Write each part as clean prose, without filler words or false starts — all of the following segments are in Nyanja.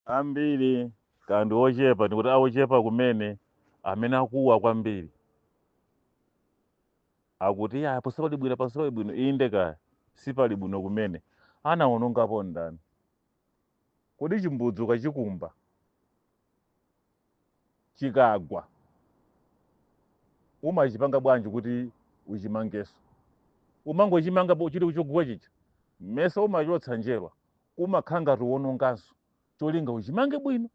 ambiri kandi ochepa ndikuti aochepa kumene amene akuwa kwambiri akuti apo sipali bwino pasipali bwino inde kaya sipali bwino kumene anaonongapo ndani kodi chimbudzuka chikumba chikagwa umachipanga bwanji kuti uchimangeso umangochimanga chili kuchogwa chicha mmesa umachotsa njerwa umakhanga tiwononganso cholinga uchimange bwino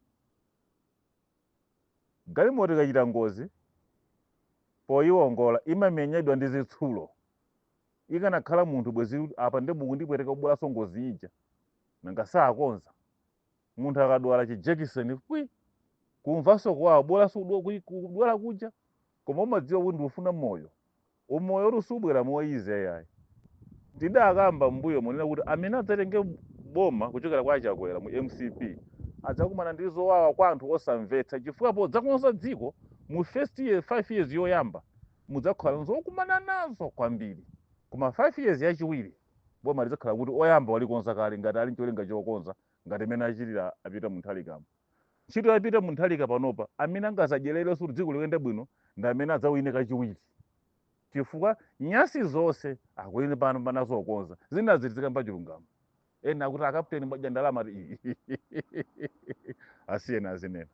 galimoto ikachita ngozi poyiwongola imamenyedwa ndi zitsulo ikanakhala munthu bwezi apa ndi mukundipweteka kubweraso ngozi ija nanga sakonza munthu akadwala chijekiseni kwi kumvaso kwawo bweraso kudwala kuja koma umadziwa kuti ufuna moyo umoyo uri subwera moyize yayi tidakamba mbuyo monena kuti amene adzatenge boma kuchokera kwa Chakwera mu MCP adzakumana ndi zowawa kwa anthu osamvetsa chifukwa podzakonza dziko mu first year 5 years yoyamba mudzakhala nzokumana nazo kwambiri koma 5 years yachiwiri boma lidzakhala kuti oyamba walikonza kale ngati ali ncholinga chokonza ngati amene achitira apita munthalikamo ntchito yapita munthalika panopa amene angazadyerere kuti dziko liyende bwino ndi amene adzawine kachiwiri chifukwa nyasi zonse akwene pano panazokonza zina zitika mpachilungamo ena akuti akapteni mwadya ndalama asiyena azinena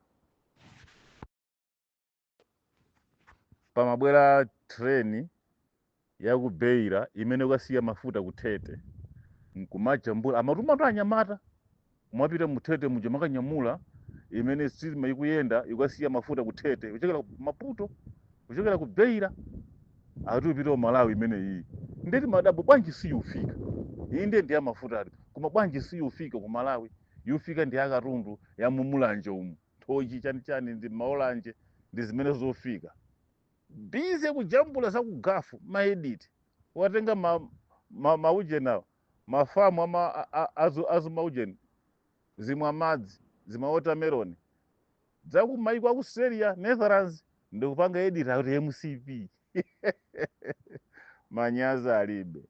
pamabwera treni yakubeira imene ukasiya mafuta kutete nkumajambula amatumatu anyamata mwapita mutete muja makanyamula imene sitima ikuyenda ikasiya mafuta kutete kuchokera Maputo kuchokera ku Beira atupita Malawi imene iyi ndeti madabo bwanji siyufika inde ndi amafuta ali koma bwanji siyufika ku Malawi yufika ndi akatundu ya mumulanje umu thochi chani ndi maolanje ndi zimene zofika bize kujambula za kugafu maedit watenga maujena mafamu ama azu maujeni zimwa madzi zima watermelon dzakumaiko aku Australia Netherlands ndikupanga edit kuti MCP manyaza alibe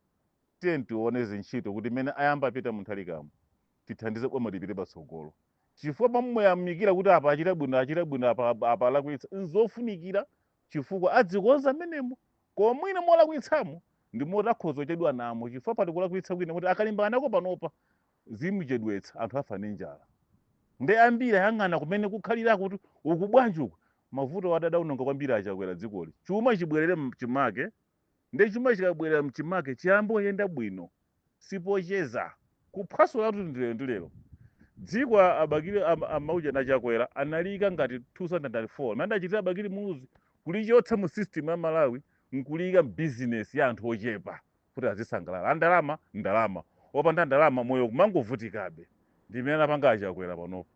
tione zintchito kuti mene ayamba apita munthalikamo tithandize boma lipite patsogolo chifukwa pamuyamikira kuti apa achite bwino apa alakwitsa nzofunikira chifukwa adzikonza menemo koma mwina molakwitsamo ndi motakhoza chedwa namo chifukwa pati kulakwitsa kwina kuti akalimbanako panopa zimuchedwetsa anthu afa ndi njala ndi ambiri ayang'ana kumene kukhalira kuti uku bwanji uku mavuto wadadaunonga kwambiri Achakwera dzikoli chuma chibwerere mchimake ndi chuma chikabwerera mchimake chiyambo yenda bwino sipocheza kuphwasula kuti ndilero dziko abakire amaujena Achakwera analika ngati 2004 manda achitira abakire muzi kulichotsa mu system ya Malawi nkulika business ya anthu ochepa kuti azisangalala ndalama opanda ndalama moyo kumangovutikabe ndimene apanga Achakwera panopo